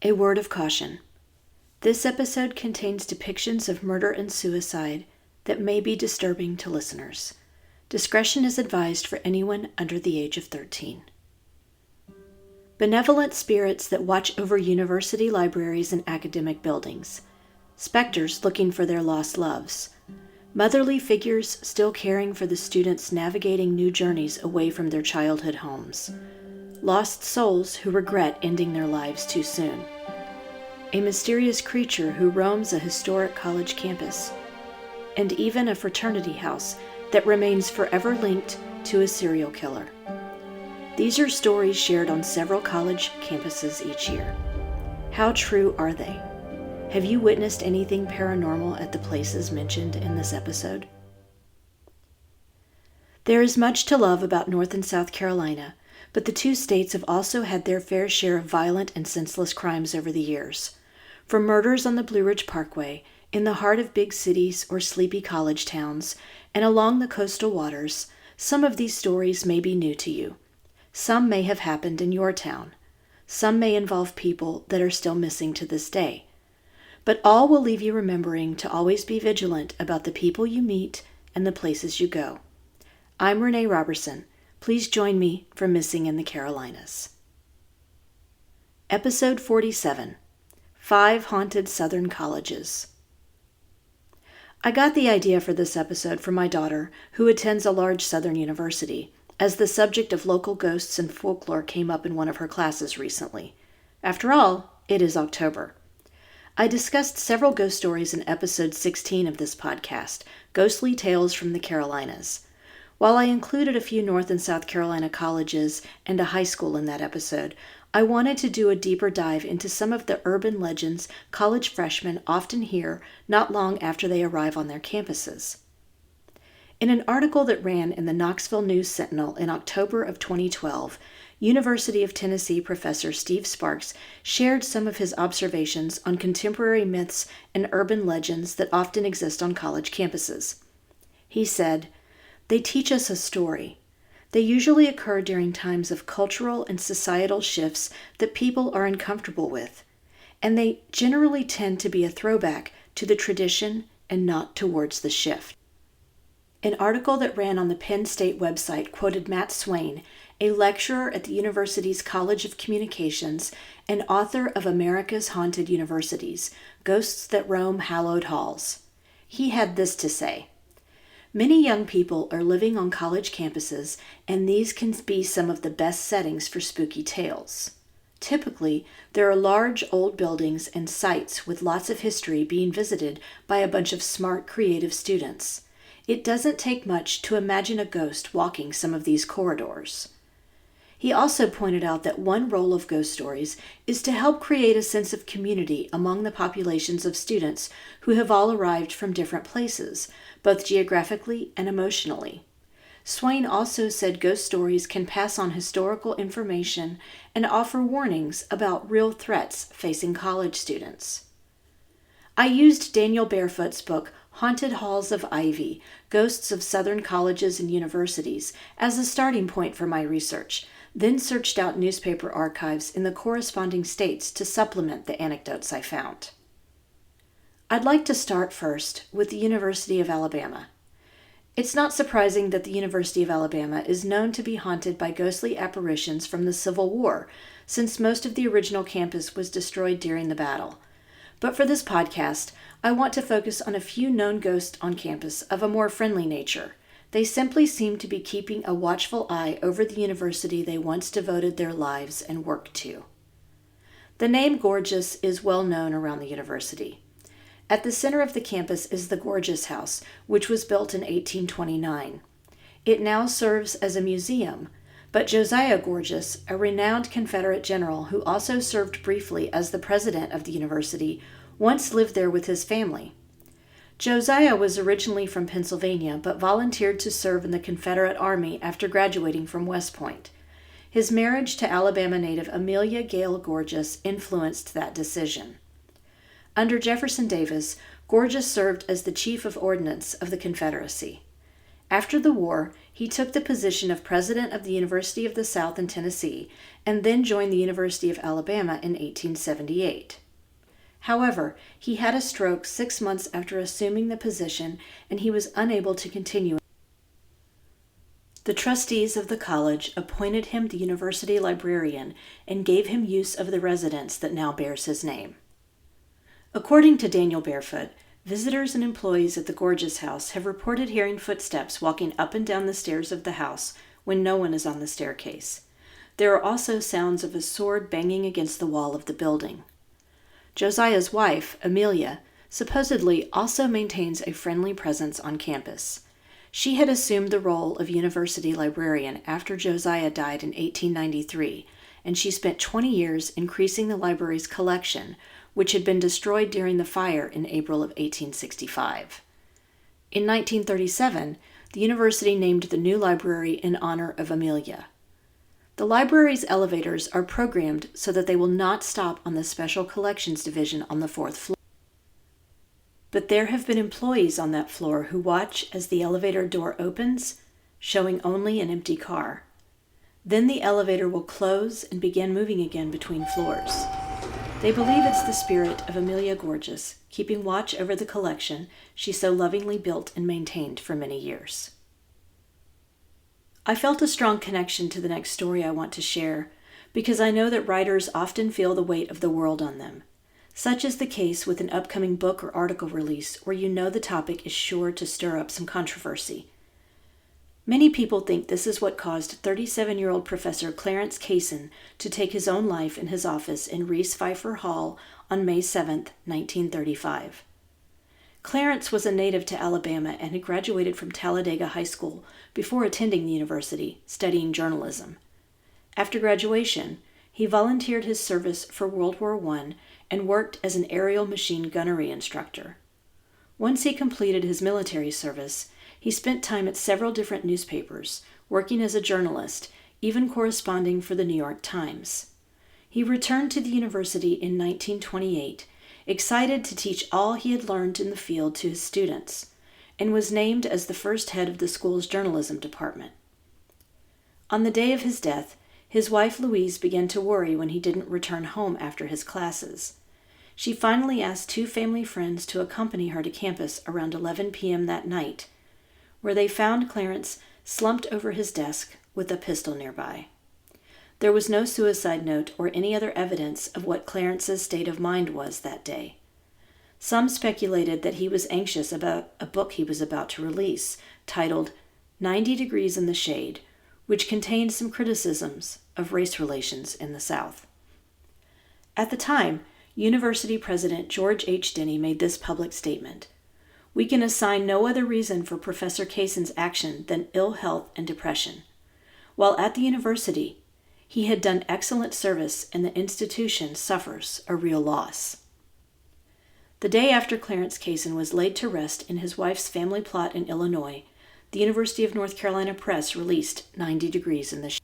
A word of caution. This episode contains depictions of murder and suicide that may be disturbing to listeners. Discretion is advised for anyone under the age of 13. Benevolent spirits that watch over university libraries and academic buildings. Specters looking for their lost loves. Motherly figures still caring for the students navigating new journeys away from their childhood homes. Lost souls who regret ending their lives too soon. A mysterious creature who roams a historic college campus. And even a fraternity house that remains forever linked to a serial killer. These are stories shared on several college campuses each year. How true are they? Have you witnessed anything paranormal at the places mentioned in this episode? There is much to love about North and South Carolina, but the two states have also had their fair share of violent and senseless crimes over the years. From murders on the Blue Ridge Parkway, in the heart of big cities or sleepy college towns, and along the coastal waters, some of these stories may be new to you. Some may have happened in your town. Some may involve people that are still missing to this day. But all will leave you remembering to always be vigilant about the people you meet and the places you go. I'm Renee Roberson. Please join me for Missing in the Carolinas. Episode 47, 5 Haunted Southern Colleges. I got the idea for this episode from my daughter, who attends a large Southern university, as the subject of local ghosts and folklore came up in one of her classes recently. After all, it is October. I discussed several ghost stories in episode 16 of this podcast, Ghostly Tales from the Carolinas. While I included a few North and South Carolina colleges and a high school in that episode, I wanted to do a deeper dive into some of the urban legends college freshmen often hear not long after they arrive on their campuses. In an article that ran in the Knoxville News-Sentinel in October of 2012, University of Tennessee professor Steve Sparks shared some of his observations on contemporary myths and urban legends that often exist on college campuses. He said, "They teach us a story. They usually occur during times of cultural and societal shifts that people are uncomfortable with, and they generally tend to be a throwback to the tradition and not towards the shift." An article that ran on the Penn State website quoted Matt Swain, a lecturer at the university's College of Communications and author of America's Haunted Universities, Ghosts That Roam Hallowed Halls. He had this to say, "Many young people are living on college campuses, and these can be some of the best settings for spooky tales. Typically, there are large old buildings and sites with lots of history being visited by a bunch of smart, creative students. It doesn't take much to imagine a ghost walking some of these corridors." He also pointed out that one role of ghost stories is to help create a sense of community among the populations of students who have all arrived from different places, both geographically and emotionally. Swain also said ghost stories can pass on historical information and offer warnings about real threats facing college students. I used Daniel Barefoot's book, Haunted Halls of Ivy, Ghosts of Southern Colleges and Universities, as a starting point for my research, then searched out newspaper archives in the corresponding states to supplement the anecdotes I found. I'd like to start first with the University of Alabama. It's not surprising that the University of Alabama is known to be haunted by ghostly apparitions from the Civil War, since most of the original campus was destroyed during the battle. But for this podcast, I want to focus on a few known ghosts on campus of a more friendly nature. They simply seem to be keeping a watchful eye over the university they once devoted their lives and work to. The name Gorgeous is well known around the university. At the center of the campus is the Gorgeous House, which was built in 1829. It now serves as a museum, but Josiah Gorgeous, a renowned Confederate general who also served briefly as the president of the university, once lived there with his family. Josiah was originally from Pennsylvania, but volunteered to serve in the Confederate Army after graduating from West Point. His marriage to Alabama native Amelia Gale Gorgeous influenced that decision. Under Jefferson Davis, Gorgeous served as the Chief of Ordnance of the Confederacy. After the war, he took the position of president of the University of the South in Tennessee and then joined the University of Alabama in 1878. However, he had a stroke 6 months after assuming the position, and he was unable to continue. The trustees of the college appointed him the university librarian and gave him use of the residence that now bears his name. According to Daniel Barefoot, visitors and employees at the Gorges House have reported hearing footsteps walking up and down the stairs of the house when no one is on the staircase. There are also sounds of a sword banging against the wall of the building. Josiah's wife, Amelia, supposedly also maintains a friendly presence on campus. She had assumed the role of university librarian after Josiah died in 1893, and she spent 20 years increasing the library's collection, which had been destroyed during the fire in April of 1865. In 1937, the university named the new library in honor of Amelia. The library's elevators are programmed so that they will not stop on the Special Collections Division on the 4th floor. But there have been employees on that floor who watch as the elevator door opens, showing only an empty car. Then the elevator will close and begin moving again between floors. They believe it's the spirit of Amelia Gorges, keeping watch over the collection she so lovingly built and maintained for many years. I felt a strong connection to the next story I want to share, because I know that writers often feel the weight of the world on them. Such is the case with an upcoming book or article release where you know the topic is sure to stir up some controversy. Many people think this is what caused 37-year-old Professor Clarence Kaysen to take his own life in his office in Reese Pfeiffer Hall on May 7, 1935. Clarence was a native to Alabama and had graduated from Talladega High School before attending the university, studying journalism. After graduation, he volunteered his service for World War I and worked as an aerial machine gunnery instructor. Once he completed his military service, he spent time at several different newspapers, working as a journalist, even corresponding for the New York Times. He returned to the university in 1928, excited to teach all he had learned in the field to his students, and was named as the first head of the school's journalism department. On the day of his death, his wife Louise began to worry when he didn't return home after his classes. She finally asked 2 family friends to accompany her to campus around 11 p.m. that night, where they found Clarence slumped over his desk with a pistol nearby. There was no suicide note or any other evidence of what Clarence's state of mind was that day. Some speculated that he was anxious about a book he was about to release, titled 90 Degrees in the Shade, which contained some criticisms of race relations in the South. At the time, University President George H. Denny made this public statement: "We can assign no other reason for Professor Kaysen's action than ill health and depression. While at the university, he had done excellent service and the institution suffers a real loss." The day after Clarence Kaysen was laid to rest in his wife's family plot in Illinois, the University of North Carolina Press released 90 Degrees in the Shade.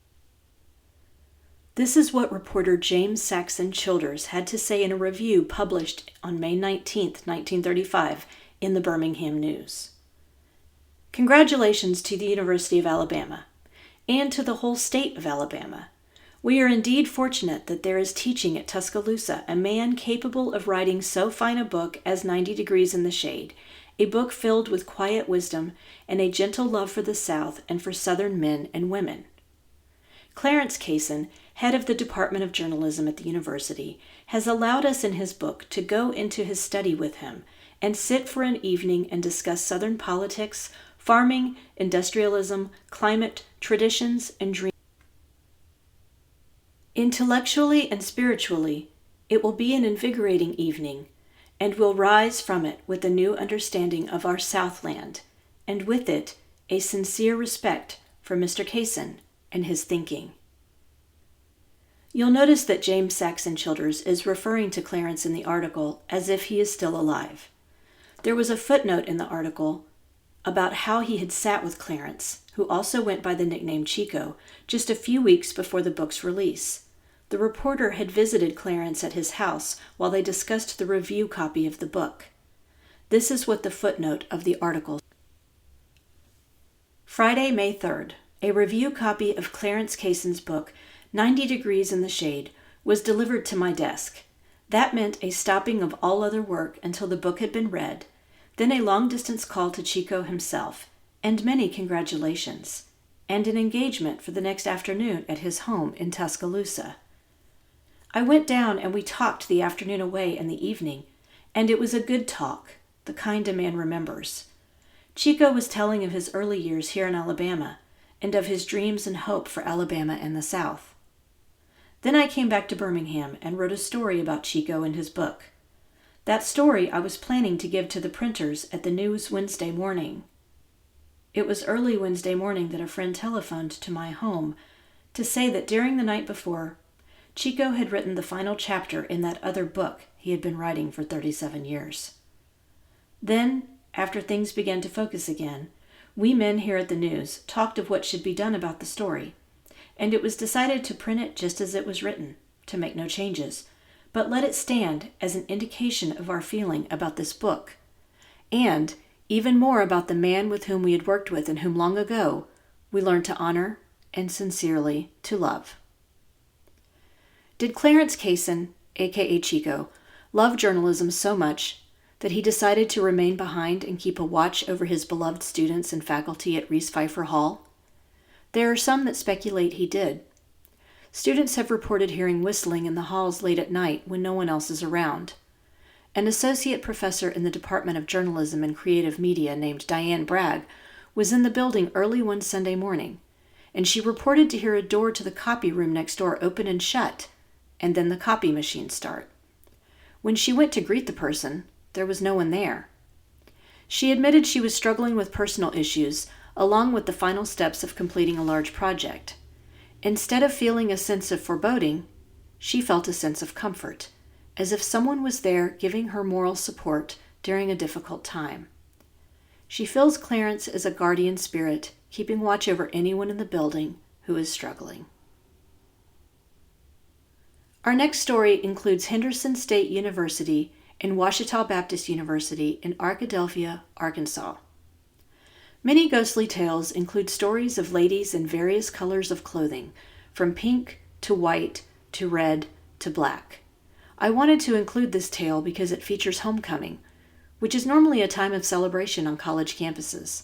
This is what reporter James Saxon Childers had to say in a review published on May 19, 1935, in the Birmingham News. Congratulations to the University of Alabama, and to the whole state of Alabama. We are indeed fortunate that there is teaching at Tuscaloosa a man capable of writing so fine a book as 90 Degrees in the Shade, a book filled with quiet wisdom and a gentle love for the South and for Southern men and women. Clarence Kaysen, head of the Department of Journalism at the university, has allowed us in his book to go into his study with him and sit for an evening and discuss Southern politics, farming, industrialism, climate, traditions, and dreams. Intellectually and spiritually, it will be an invigorating evening, and we'll rise from it with a new understanding of our Southland, and with it, a sincere respect for Mr. Kaysen and his thinking. You'll notice that James Saxon Childers is referring to Clarence in the article as if he is still alive. There was a footnote in the article about how he had sat with Clarence, who also went by the nickname Chico, just a few weeks before the book's release. The reporter had visited Clarence at his house while they discussed the review copy of the book. This is what the footnote of the article. Friday, May 3rd, a review copy of Clarence Kayson's book, 90 Degrees in the Shade, was delivered to my desk. That meant a stopping of all other work until the book had been read, then a long-distance call to Chico himself, and many congratulations, and an engagement for the next afternoon at his home in Tuscaloosa. I went down and we talked the afternoon away and the evening, and it was a good talk, the kind a man remembers. Chico was telling of his early years here in Alabama, and of his dreams and hope for Alabama and the South. Then I came back to Birmingham and wrote a story about Chico in his book. That story I was planning to give to the printers at the News Wednesday morning. It was early Wednesday morning that a friend telephoned to my home to say that during the night before, Chico had written the final chapter in that other book he had been writing for 37 years. Then, after things began to focus again, we men here at the News talked of what should be done about the story, and it was decided to print it just as it was written, to make no changes, but let it stand as an indication of our feeling about this book, and even more about the man with whom we had worked with and whom long ago we learned to honor and sincerely to love. Did Clarence Kayson, aka Chico, love journalism so much that he decided to remain behind and keep a watch over his beloved students and faculty at Reese Pfeiffer Hall? There are some that speculate he did. Students have reported hearing whistling in the halls late at night when no one else is around. An associate professor in the Department of Journalism and Creative Media named Diane Bragg was in the building early one Sunday morning, and she reported to hear a door to the copy room next door open and shut, and then the copy machine start. When she went to greet the person, there was no one there. She admitted she was struggling with personal issues, along with the final steps of completing a large project. Instead of feeling a sense of foreboding, she felt a sense of comfort, as if someone was there giving her moral support during a difficult time. She feels Clarence as a guardian spirit, keeping watch over anyone in the building who is struggling. Our next story includes Henderson State University and Ouachita Baptist University in Arkadelphia, Arkansas. Many ghostly tales include stories of ladies in various colors of clothing, from pink to white to red to black. I wanted to include this tale because it features homecoming, which is normally a time of celebration on college campuses.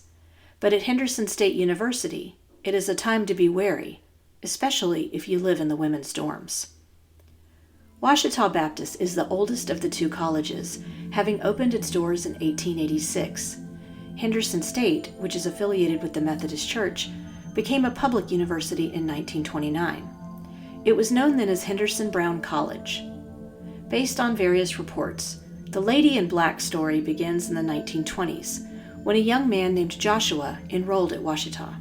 But at Henderson State University, it is a time to be wary, especially if you live in the women's dorms. Ouachita Baptist is the oldest of the two colleges, having opened its doors in 1886. Henderson State, which is affiliated with the Methodist Church, became a public university in 1929. It was known then as Henderson Brown College. Based on various reports, the Lady in Black story begins in the 1920s, when a young man named Joshua enrolled at Ouachita.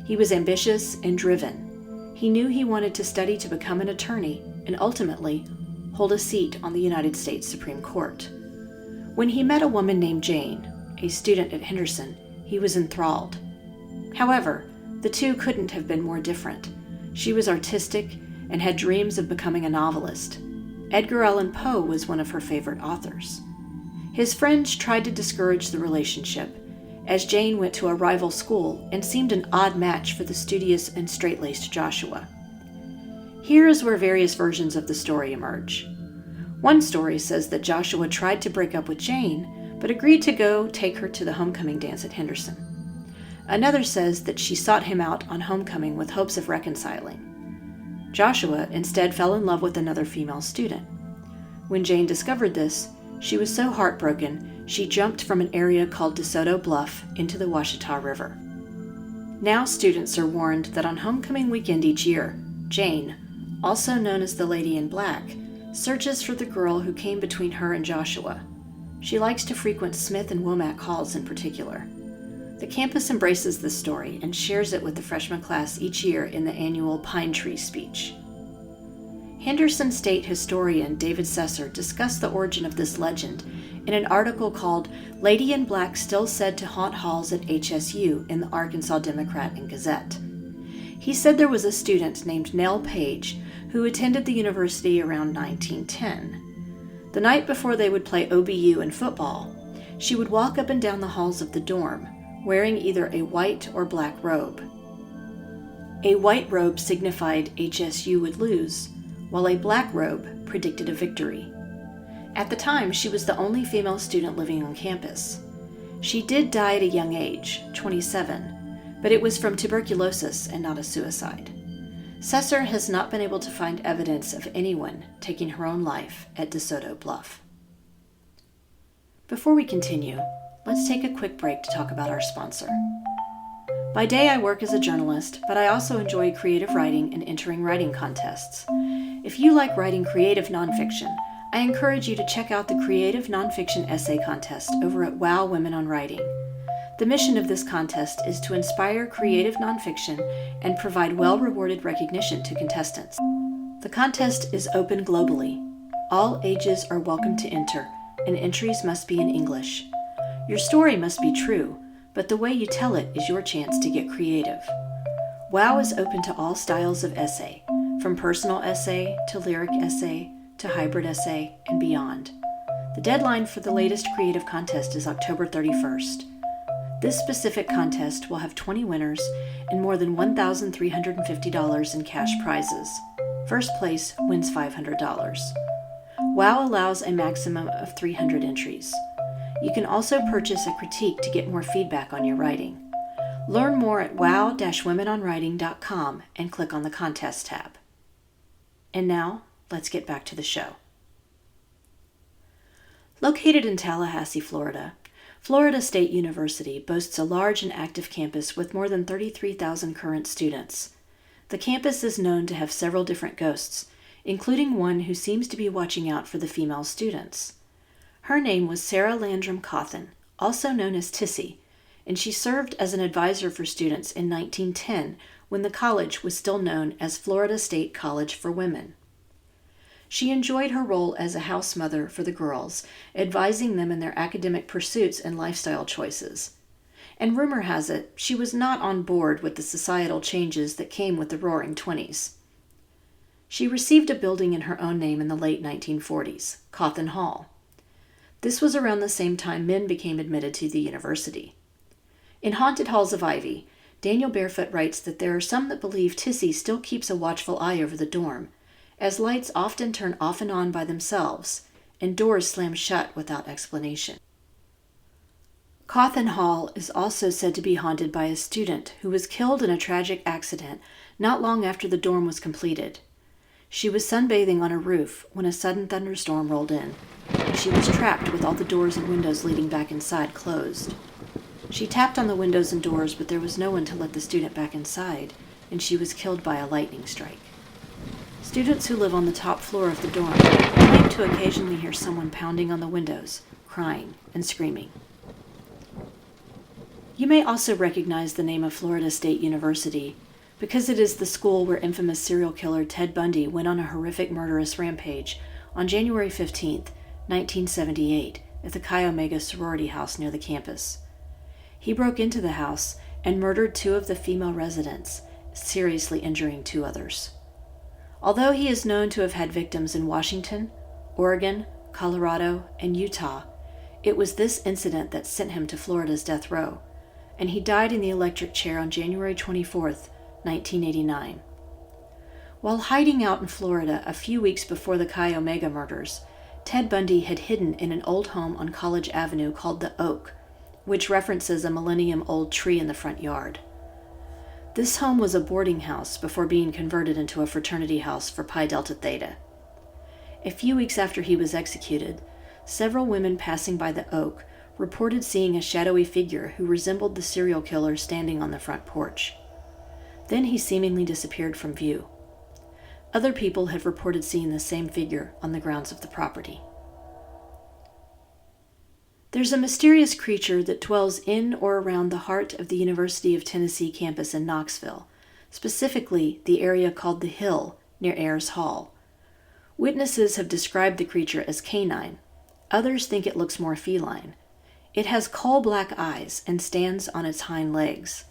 He was ambitious and driven. He knew he wanted to study to become an attorney and ultimately hold a seat on the United States Supreme Court. When he met a woman named Jane, a student at Henderson, he was enthralled. However, the two couldn't have been more different. She was artistic and had dreams of becoming a novelist. Edgar Allan Poe was one of her favorite authors. His friends tried to discourage the relationship, as Jane went to a rival school and seemed an odd match for the studious and straight-laced Joshua. Here is where various versions of the story emerge. One story says that Joshua tried to break up with Jane, but agreed to go take her to the homecoming dance at Henderson. Another says that she sought him out on homecoming with hopes of reconciling. Joshua instead fell in love with another female student. When Jane discovered this, she was so heartbroken she jumped from an area called DeSoto Bluff into the Ouachita River. Now students are warned that on homecoming weekend each year, Jane, also known as the Lady in Black, searches for the girl who came between her and Joshua. She likes to frequent Smith and Womack halls in particular. The campus embraces this story and shares it with the freshman class each year in the annual Pine Tree speech. Henderson State historian David Sesser discussed the origin of this legend in an article called Lady in Black Still Said to Haunt Halls at HSU in the Arkansas Democrat and Gazette. He said there was a student named Nell Page who attended the university around 1910. The night before they would play OBU in football, she would walk up and down the halls of the dorm, wearing either a white or black robe. A white robe signified HSU would lose, while a black robe predicted a victory. At the time, she was the only female student living on campus. She did die at a young age, 27, but it was from tuberculosis and not a suicide. Sesser has not been able to find evidence of anyone taking her own life at DeSoto Bluff. Before we continue, let's take a quick break to talk about our sponsor. By day, I work as a journalist, but I also enjoy creative writing and entering writing contests. If you like writing creative nonfiction, I encourage you to check out the Creative Nonfiction Essay Contest over at Wow Women on Writing. The mission of this contest is to inspire creative nonfiction and provide well-rewarded recognition to contestants. The contest is open globally. All ages are welcome to enter, and entries must be in English. Your story must be true, but the way you tell it is your chance to get creative. WOW is open to all styles of essay, from personal essay to lyric essay to hybrid essay and beyond. The deadline for the latest creative contest is October 31st. This specific contest will have 20 winners and more than $1,350 in cash prizes. First place wins $500. WOW allows a maximum of 300 entries. You can also purchase a critique to get more feedback on your writing. Learn more at wow-womenonwriting.com and click on the Contest tab. And now, let's get back to the show. Located in Tallahassee, Florida, Florida State University boasts a large and active campus with more than 33,000 current students. The campus is known to have several different ghosts, including one who seems to be watching out for the female students. Her name was Sarah Landrum Cawthon, also known as Tissy, and she served as an advisor for students in 1910 when the college was still known as Florida State College for Women. She enjoyed her role as a house mother for the girls, advising them in their academic pursuits and lifestyle choices. And rumor has it, she was not on board with the societal changes that came with the Roaring Twenties. She received a building in her own name in the late 1940s, Cawthon Hall. This was around the same time men became admitted to the university. In Haunted Halls of Ivy, Daniel Barefoot writes that there are some that believe Tissy still keeps a watchful eye over the dorm, as lights often turn off and on by themselves, and doors slam shut without explanation. Cawthon Hall is also said to be haunted by a student who was killed in a tragic accident not long after the dorm was completed. She was sunbathing on a roof when a sudden thunderstorm rolled in, and she was trapped with all the doors and windows leading back inside closed. She tapped on the windows and doors, but there was no one to let the student back inside, and she was killed by a lightning strike. Students who live on the top floor of the dorm claim to occasionally hear someone pounding on the windows, crying, and screaming. You may also recognize the name of Florida State University because it is the school where infamous serial killer Ted Bundy went on a horrific murderous rampage on January 15, 1978, at the Chi Omega sorority house near the campus. He broke into the house and murdered 2 of the female residents, seriously injuring 2 others. Although he is known to have had victims in Washington, Oregon, Colorado, and Utah, it was this incident that sent him to Florida's death row, and he died in the electric chair on January 24, 1989. While hiding out in Florida a few weeks before the Chi Omega murders, Ted Bundy had hidden in an old home on College Avenue called the Oak, which references a millennium-old tree in the front yard. This home was a boarding house before being converted into a fraternity house for Pi Delta Theta. A few weeks after he was executed, several women passing by the Oak reported seeing a shadowy figure who resembled the serial killer standing on the front porch. Then he seemingly disappeared from view. Other people have reported seeing the same figure on the grounds of the property. There's a mysterious creature that dwells in or around the heart of the University of Tennessee campus in Knoxville, specifically the area called the Hill near Ayers Hall. Witnesses have described the creature as canine. Others think it looks more feline. It has coal-black eyes and stands on its hind legs.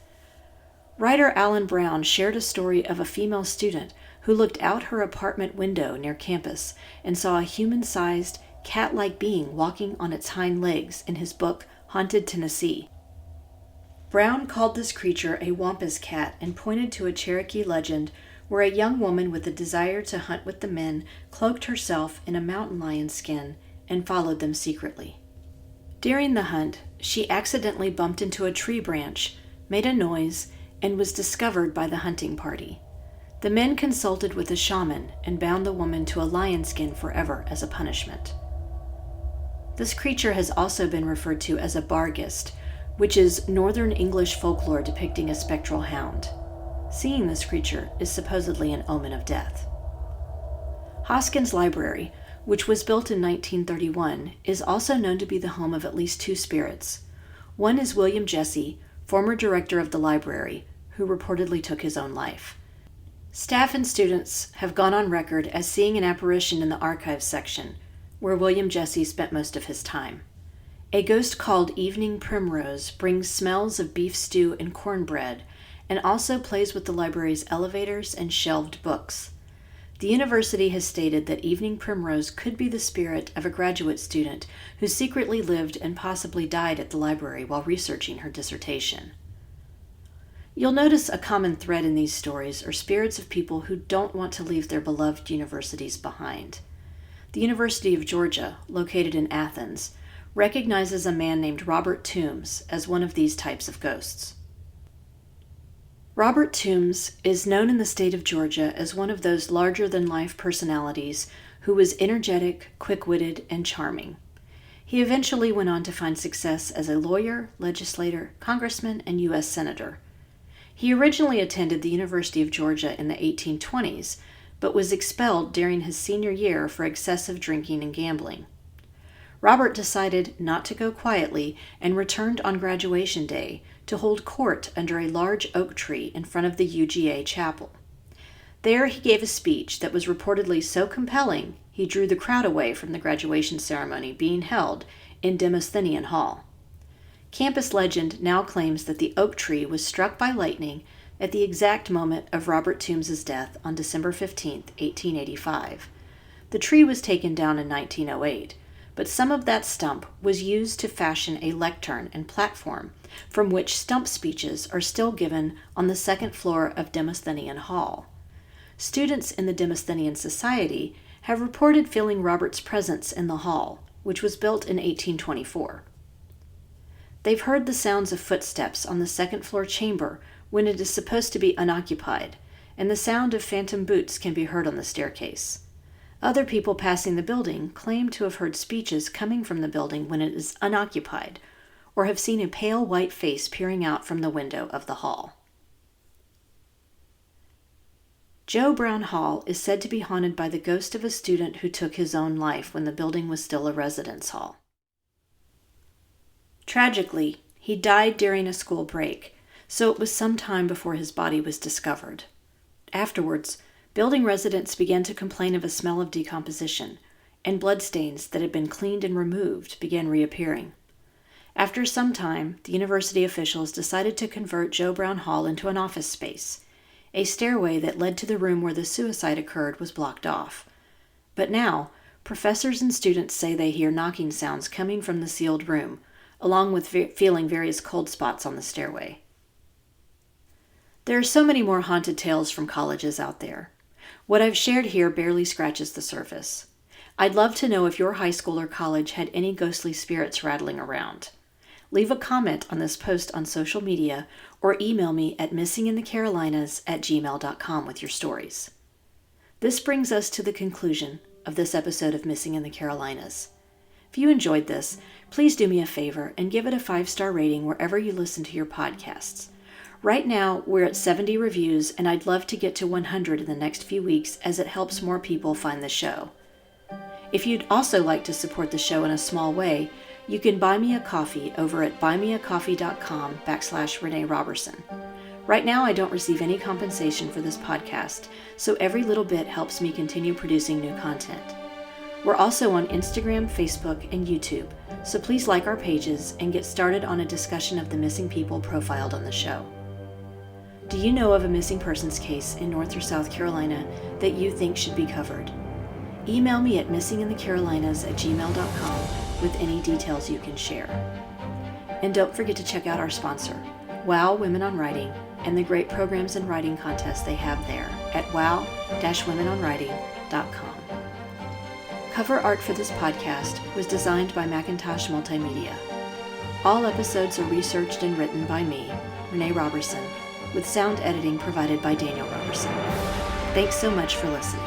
Writer Alan Brown shared a story of a female student who looked out her apartment window near campus and saw a human-sized, cat-like being walking on its hind legs in his book, Haunted Tennessee. Brown called this creature a wampus cat and pointed to a Cherokee legend where a young woman with a desire to hunt with the men cloaked herself in a mountain lion skin and followed them secretly. During the hunt, she accidentally bumped into a tree branch, made a noise, and was discovered by the hunting party. The men consulted with a shaman and bound the woman to a lion skin forever as a punishment. This creature has also been referred to as a barghest, which is Northern English folklore depicting a spectral hound. Seeing this creature is supposedly an omen of death. Hoskins Library, which was built in 1931, is also known to be the home of at least two spirits. One is William Jesse, former director of the library, who reportedly took his own life. Staff and students have gone on record as seeing an apparition in the archives section, where William Jesse spent most of his time. A ghost called Evening Primrose brings smells of beef stew and cornbread, and also plays with the library's elevators and shelved books. The university has stated that Evening Primrose could be the spirit of a graduate student who secretly lived and possibly died at the library while researching her dissertation. You'll notice a common thread in these stories are spirits of people who don't want to leave their beloved universities behind. The University of Georgia, located in Athens, recognizes a man named Robert Toombs as one of these types of ghosts. Robert Toombs is known in the state of Georgia as one of those larger-than-life personalities who was energetic, quick-witted, and charming. He eventually went on to find success as a lawyer, legislator, congressman, and U.S. senator. He originally attended the University of Georgia in the 1820s, but was expelled during his senior year for excessive drinking and gambling. Robert decided not to go quietly and returned on graduation day to hold court under a large oak tree in front of the UGA chapel. There he gave a speech that was reportedly so compelling he drew the crowd away from the graduation ceremony being held in Demosthenian Hall. Campus legend now claims that the oak tree was struck by lightning at the exact moment of Robert Toombs' death on December 15, 1885. The tree was taken down in 1908, but some of that stump was used to fashion a lectern and platform from which stump speeches are still given on the second floor of Demosthenian Hall. Students in the Demosthenian Society have reported feeling Robert's presence in the hall, which was built in 1824. They've heard the sounds of footsteps on the second-floor chamber when it is supposed to be unoccupied, and the sound of phantom boots can be heard on the staircase. Other people passing the building claim to have heard speeches coming from the building when it is unoccupied, or have seen a pale white face peering out from the window of the hall. Joe Brown Hall is said to be haunted by the ghost of a student who took his own life when the building was still a residence hall. Tragically, he died during a school break, so it was some time before his body was discovered. Afterwards, building residents began to complain of a smell of decomposition, and bloodstains that had been cleaned and removed began reappearing. After some time, the university officials decided to convert Joe Brown Hall into an office space. A stairway that led to the room where the suicide occurred was blocked off. But now, professors and students say they hear knocking sounds coming from the sealed room, along with feeling various cold spots on the stairway. There are so many more haunted tales from colleges out there. What I've shared here barely scratches the surface. I'd love to know if your high school or college had any ghostly spirits rattling around. Leave a comment on this post on social media or email me at missinginthecarolinas@gmail.com with your stories. This brings us to the conclusion of this episode of Missing in the Carolinas. If you enjoyed this, please do me a favor and give it a 5-star rating wherever you listen to your podcasts. Right now, we're at 70 reviews, and I'd love to get to 100 in the next few weeks as it helps more people find the show. If you'd also like to support the show in a small way, you can buy me a coffee over at buymeacoffee.com/Renee Roberson. Right now, I don't receive any compensation for this podcast, so every little bit helps me continue producing new content. We're also on Instagram, Facebook, and YouTube, so please like our pages and get started on a discussion of the missing people profiled on the show. Do you know of a missing persons case in North or South Carolina that you think should be covered? Email me at missinginthecarolinas@gmail.com with any details you can share. And don't forget to check out our sponsor, Wow Women on Writing and the great programs and writing contests they have there at wow-womenonwriting.com. Cover art for this podcast was designed by Mackintosh Multimedia. All episodes are researched and written by me, Renee Roberson, with sound editing provided by Daniel Roberson. Thanks so much for listening.